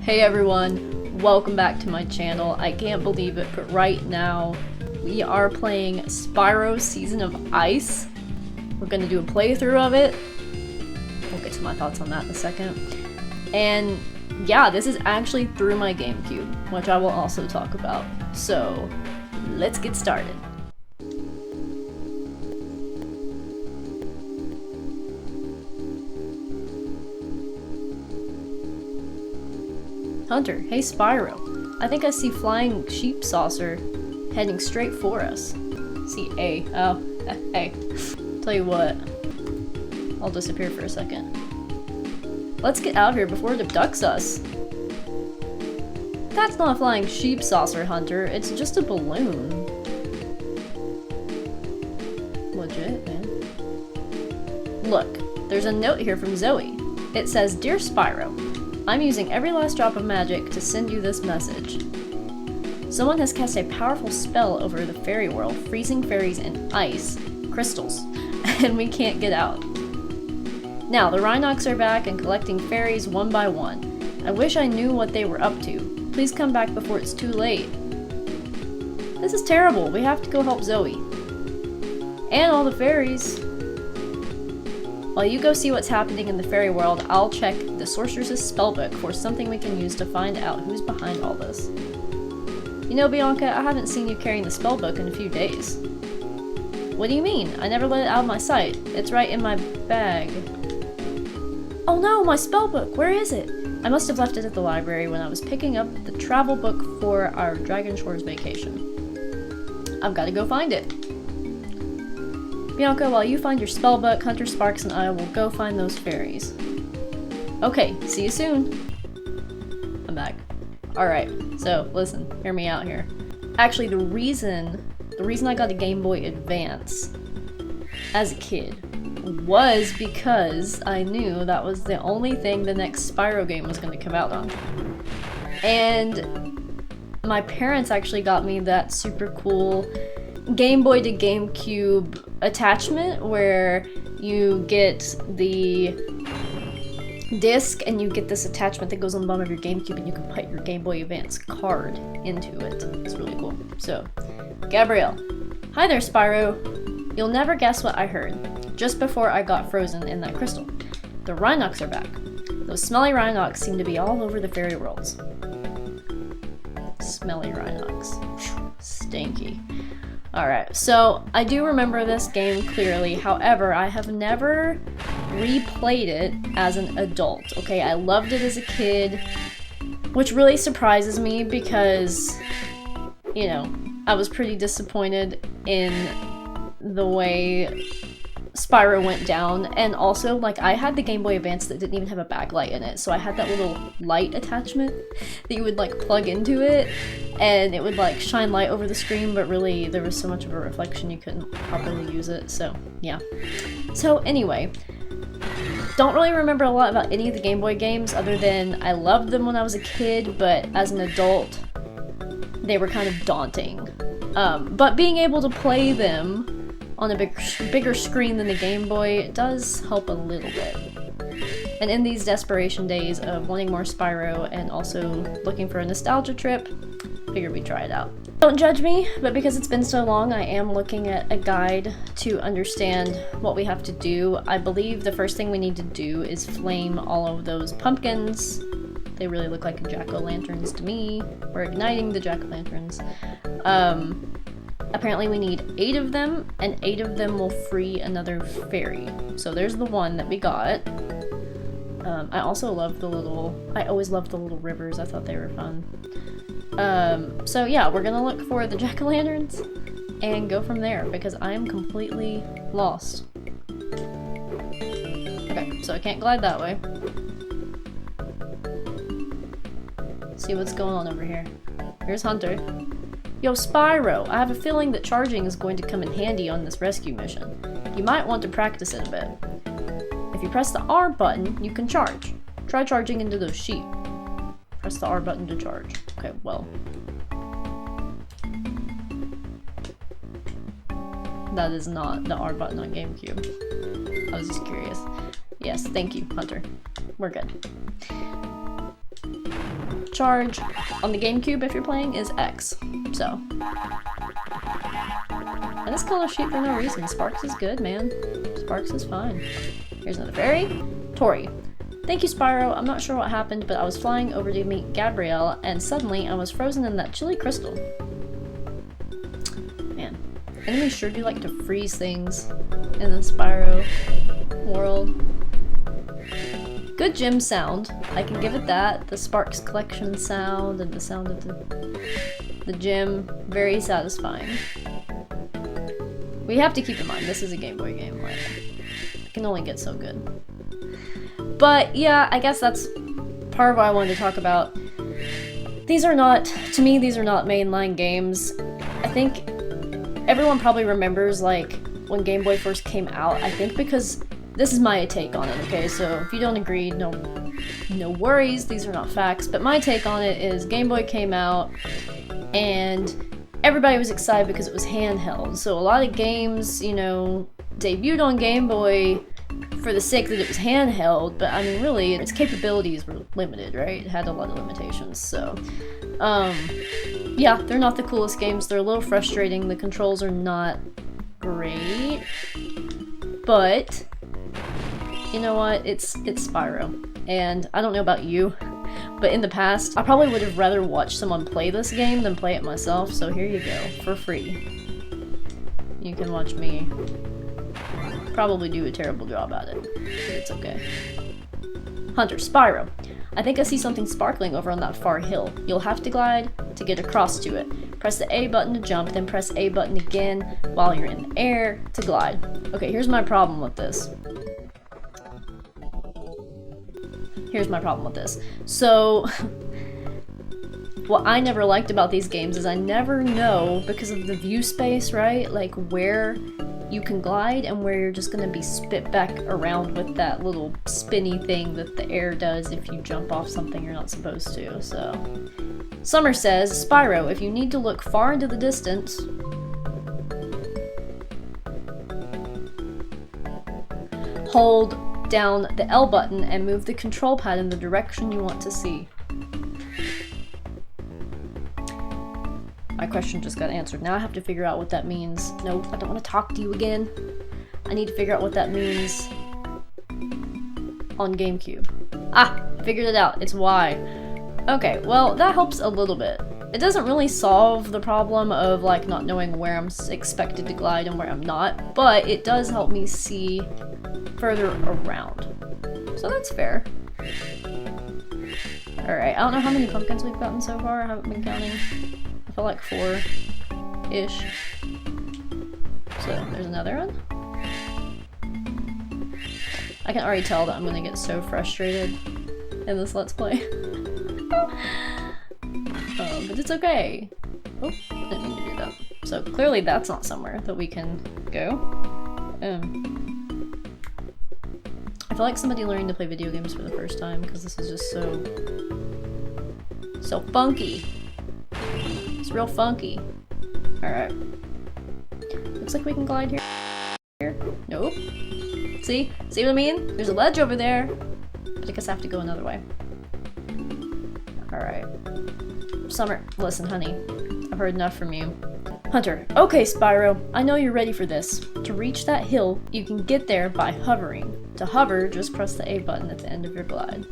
Hey everyone, welcome back to my channel. I can't believe it, but right now we are playing Spyro Season of Ice. We're gonna do a playthrough of it. We'll get to my thoughts on that in a second. And yeah, this is actually through my GameCube, which I will also talk about. So let's get started. Hunter, hey Spyro. I think I see flying sheep saucer heading straight for us. See A. Oh, hey. Tell you what. I'll disappear for a second. Let's get out of here before it abducts us. That's not a flying sheep saucer, Hunter. It's just a balloon. Legit, man. Look, there's a note here from Zoe. It says, "Dear Spyro, I'm using every last drop of magic to send you this message. Someone has cast a powerful spell over the fairy world, freezing fairies in ice, crystals, and we can't get out. Now, the Rhinox are back and collecting fairies one by one. I wish I knew what they were up to. Please come back before it's too late." This is terrible. We have to go help Zoe. And all the fairies. While you go see what's happening in the fairy world, I'll check the Sorceress's spellbook for something we can use to find out who's behind all this. You know, Bianca, I haven't seen you carrying the spellbook in a few days. What do you mean? I never let it out of my sight. It's right in my bag. Oh no, my spellbook! Where is it? I must have left it at the library when I was picking up the travel book for our Dragon Shores vacation. I've got to go find it. Bianca, while you find your spellbook, Hunter, Sparks, and I will go find those fairies. Okay, see you soon. I'm back. Alright, so listen, hear me out here. Actually, the reason I got a Gameboy Advance as a kid was because I knew that was the only thing the next Spyro game was going to come out on. And my parents actually got me that super cool Game Boy to GameCube attachment where you get the disc and you get this attachment that goes on the bottom of your GameCube and you can put your Game Boy Advance card into it. It's really cool. So, Gabrielle. Hi there, Spyro. You'll never guess what I heard just before I got frozen in that crystal. The Rhinox are back. Those smelly Rhinox seem to be all over the fairy worlds. Smelly Rhinox. Stinky. Alright, so I do remember this game clearly, however, I have never replayed it as an adult, okay? I loved it as a kid, which really surprises me because, you know, I was pretty disappointed in the way Spyro went down, and also, like, I had the Game Boy Advance that didn't even have a backlight in it, so I had that little light attachment that you would, like, plug into it, and it would, like, shine light over the screen, but really, there was so much of a reflection you couldn't properly use it, so, yeah. So, anyway, don't really remember a lot about any of the Game Boy games, other than I loved them when I was a kid, but as an adult, they were kind of daunting. But being able to play them on a bigger screen than the Game Boy does help a little bit. And in these desperation days of wanting more Spyro and also looking for a nostalgia trip, figured we'd try it out. Don't judge me, but because it's been so long, I am looking at a guide to understand what we have to do. I believe the first thing we need to do is flame all of those pumpkins. They really look like jack-o'-lanterns to me. We're igniting the jack-o'-lanterns. Apparently we need 8 of them, and 8 of them will free another fairy. So there's the one that we got. I also love I always loved the little rivers. I thought they were fun. So yeah, we're gonna look for the jack-o'-lanterns and go from there because I am completely lost. Okay, so I can't glide that way. See what's going on over here. Here's Hunter. Yo, Spyro, I have a feeling that charging is going to come in handy on this rescue mission. You might want to practice it a bit. If you press the R button, you can charge. Try charging into those sheep. Press the R button to charge. Okay, well. That is not the R button on GameCube. I was just curious. Yes, thank you, Hunter. We're good. charge on the GameCube if you're playing is X. So. I just call a sheep for no reason. Sparks is good, man. Sparks is fine. Here's another fairy. Tori. Thank you, Spyro. I'm not sure what happened, but I was flying over to meet Gabrielle, and suddenly I was frozen in that chilly crystal. Man, enemies sure do like to freeze things in the Spyro world. Good gym sound. I can give it that. The Sparks collection sound and the sound of the gym, very satisfying. We have to keep in mind, this is a Game Boy game, like, it can only get so good. But yeah, I guess that's part of what I wanted to talk about. These are not, to me, these are not mainline games. I think everyone probably remembers, like, when Game Boy first came out, I think because this is my take on it, okay? So if you don't agree, no worries, these are not facts, but my take on it is Game Boy came out and everybody was excited because it was handheld. So a lot of games, you know, debuted on Game Boy for the sake that it was handheld, but I mean really its capabilities were limited, right? It had a lot of limitations, so yeah, they're not the coolest games. They're a little frustrating. The controls are not great, but you know what? It's Spyro, and I don't know about you, but in the past I probably would have rather watched someone play this game than play it myself, so here you go, for free. You can watch me probably do a terrible job at it, but it's okay. Hunter, Spyro. I think I see something sparkling over on that far hill. You'll have to glide to get across to it. Press the A button to jump, then press A button again while you're in the air to glide. Okay, here's my problem with this. So, what I never liked about these games is I never know, because of the view space, right? Like where you can glide and where you're just gonna be spit back around with that little spinny thing that the air does if you jump off something you're not supposed to, so. Summer says, Spyro, if you need to look far into the distance, hold down the L button and move the control pad in the direction you want to see. My question just got answered. Now I have to figure out what that means. No, I don't want to talk to you again. I need to figure out what that means on GameCube. Ah, figured it out. It's Y. Okay, well, that helps a little bit. It doesn't really solve the problem of like not knowing where I'm expected to glide and where I'm not, but it does help me see further around. So that's fair. Alright, I don't know how many pumpkins we've gotten so far. I haven't been counting. I feel like 4-ish. So, there's another one. I can already tell that I'm gonna get so frustrated in this Let's Play. But it's okay. Oh, didn't mean to do that. So, clearly that's not somewhere that we can go. I feel like somebody learning to play video games for the first time, because this is just so funky. It's real funky. Alright. Looks like we can glide here. Nope. See? See what I mean? There's a ledge over there. But I guess I have to go another way. Alright. Summer, listen, honey. I've heard enough from you. Hunter, okay, Spyro. I know you're ready for this. To reach that hill, you can get there by hovering. To hover, just press the A button at the end of your glide.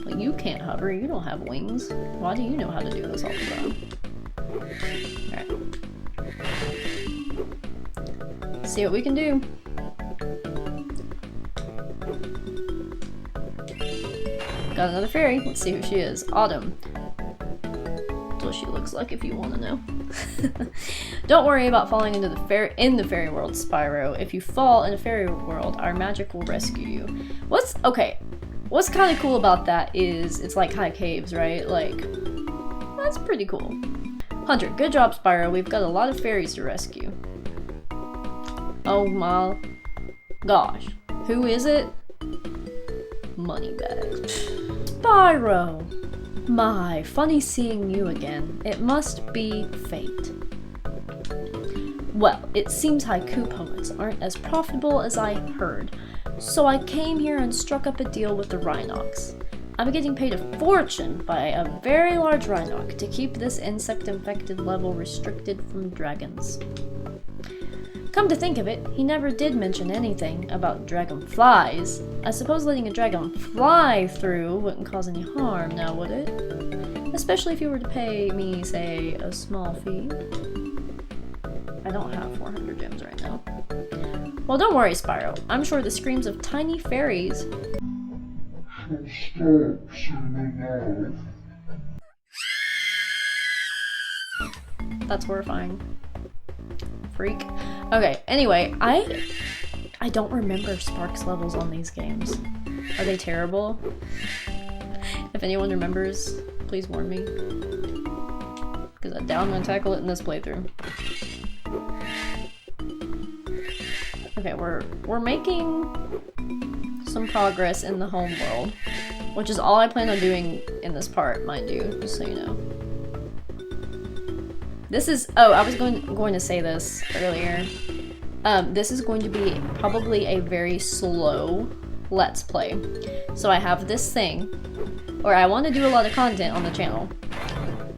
Well, you can't hover. You don't have wings. Why do you know how to do this all the time? Alright. See what we can do. Got another fairy. Let's see who she is. Autumn. That's what she looks like if you want to know. Don't worry about falling into the fairy world, Spyro. If you fall in a fairy world, our magic will rescue you. What's kind of cool about that is it's like high caves, right? Like, that's pretty cool. Hunter, good job, Spyro. We've got a lot of fairies to rescue. Oh my gosh. Who is it? Moneybags. Spyro! My, funny seeing you again. It must be fate. Well, it seems haiku poets aren't as profitable as I heard, so I came here and struck up a deal with the Rhinox. I'm getting paid a fortune by a very large Rhinoc to keep this insect-infected level restricted from dragons. Come to think of it, he never did mention anything about dragonflies. I suppose letting a dragon fly through wouldn't cause any harm now, would it? Especially if you were to pay me, say, a small fee. I don't have 400 gems right now. Well, don't worry, Spyro. I'm sure the screams of tiny fairies That's horrifying. Freak. Okay, anyway, I don't remember Sparks levels on these games. Are they terrible? If anyone remembers, please warn me. Because I doubt I'm gonna tackle it in this playthrough. Okay, we're making some progress in the home world, which is all I plan on doing in this part, mind you, just so you know. This is, oh, I was going to say this earlier. This is going to be probably a very slow Let's Play. So I have this thing, where I want to do a lot of content on the channel.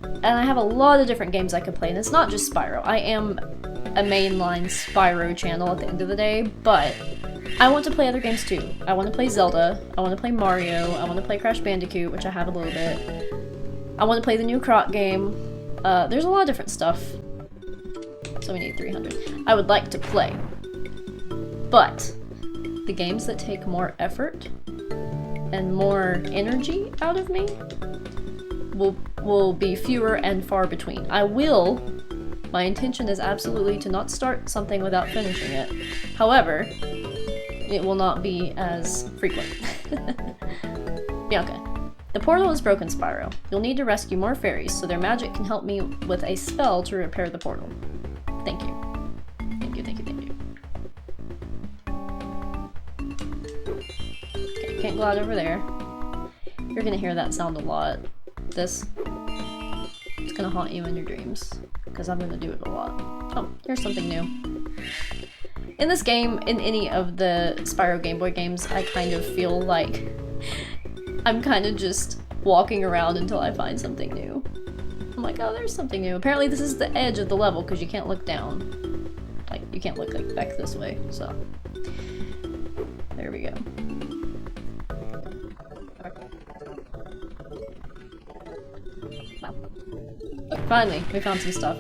And I have a lot of different games I could play, and it's not just Spyro. I am a mainline Spyro channel at the end of the day, but I want to play other games too. I want to play Zelda, I want to play Mario, I want to play Crash Bandicoot, which I have a little bit. I want to play the new Croc game. There's a lot of different stuff. So we need 300. I would like to play. But the games that take more effort and more energy out of me will be fewer and far between. My intention is absolutely to not start something without finishing it. However, it will not be as frequent. Bianca. The portal is broken, Spyro. You'll need to rescue more fairies so their magic can help me with a spell to repair the portal. Thank you. Thank you, thank you, thank you. Okay, can't go out over there. You're gonna hear that sound a lot. This. It's gonna haunt you in your dreams. Because I'm gonna do it a lot. Oh, here's something new. In this game, in any of the Spyro Game Boy games, I kind of feel like I'm kind of just walking around until I find something new. I'm like, oh, there's something new. Apparently this is the edge of the level because you can't look down. Like, you can't look like back this way, so. There we go. Wow. Finally, we found some stuff.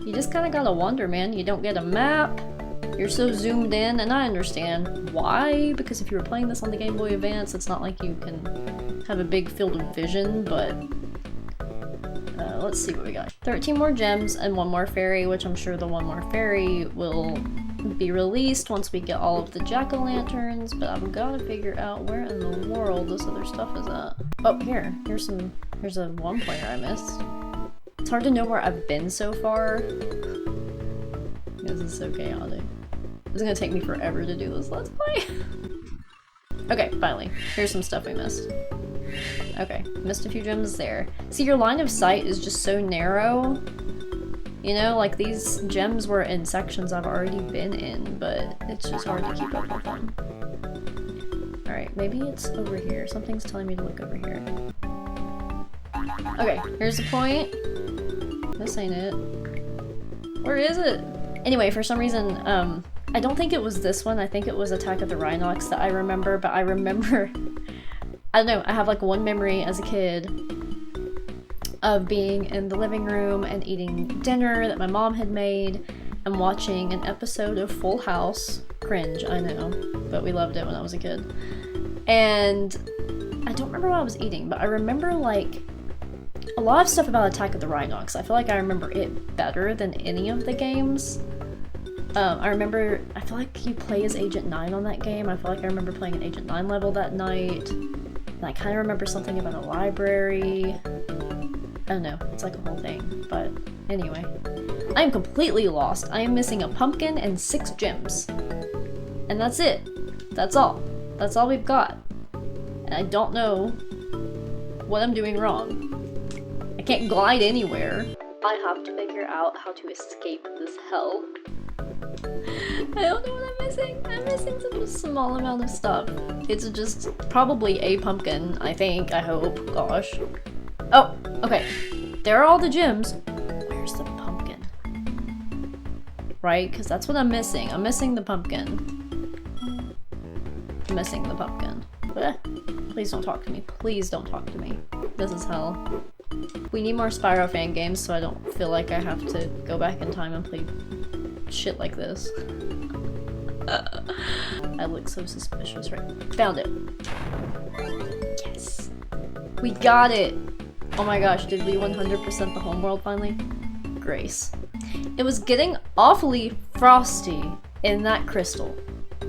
You just kind of gotta wander, man. You don't get a map. You're so zoomed in, and I understand why, because if you were playing this on the Game Boy Advance, it's not like you can have a big field of vision, but let's see what we got. 13 more gems and one more fairy, which I'm sure the one more fairy will be released once we get all of the jack-o'-lanterns, but I've got to figure out where in the world this other stuff is at. Oh, here's a one pointer I missed. It's hard to know where I've been so far. This is so chaotic. It's gonna take me forever to do this Let's Play. Okay, finally. Here's some stuff we missed. Okay, missed a few gems there. See, your line of sight is just so narrow. You know, like these gems were in sections I've already been in, but it's just hard to keep up with them. Alright, maybe it's over here. Something's telling me to look over here. Okay, here's the point. This ain't it. Where is it? Anyway, for some reason, I don't think it was this one. I think it was Attack of the Rhinocs that I remember, but I remember... I don't know, I have like one memory as a kid of being in the living room and eating dinner that my mom had made and watching an episode of Full House. Cringe, I know, but we loved it when I was a kid. And I don't remember what I was eating, but I remember like a lot of stuff about Attack of the Rhinocs. I feel like I remember it better than any of the games. I feel like you play as Agent 9 on that game. I feel like I remember playing an Agent 9 level that night. And I kind of remember something about a library. I don't know, it's like a whole thing. But anyway, I am completely lost. I am missing a pumpkin and 6 gems. And that's it. That's all. That's all we've got. And I don't know what I'm doing wrong. I can't glide anywhere. I have to figure out how to escape this hell. I don't know what I'm missing. I'm missing some small amount of stuff. It's just probably a pumpkin, I think, I hope. Gosh. Oh, okay. There are all the gems. Where's the pumpkin? Right? Because that's what I'm missing. I'm missing the pumpkin. I'm missing the pumpkin. Please don't talk to me. Please don't talk to me. This is hell. We need more Spyro fan games so I don't feel like I have to go back in time and play shit like this. I look so suspicious, right? Found it. Yes. We got it. Oh my gosh, did we 100% the homeworld finally? Grace. It was getting awfully frosty in that crystal.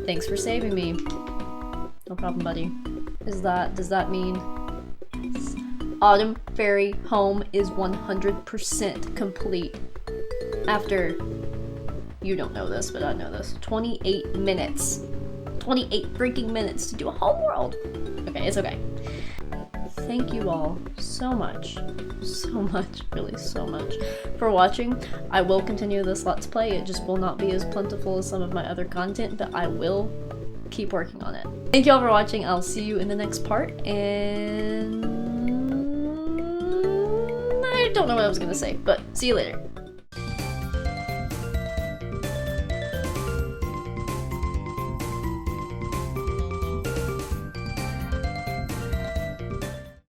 Thanks for saving me. No problem, buddy. Does that mean Autumn Fairy Home is 100% complete after, you don't know this, but I know this, 28 minutes. 28 freaking minutes to do a homeworld. Okay, it's okay. Thank you all so much, really so much for watching. I will continue this Let's Play. It just will not be as plentiful as some of my other content, but I will keep working on it. Thank you all for watching. I'll see you in the next part, and I don't know what I was gonna say, but see you later.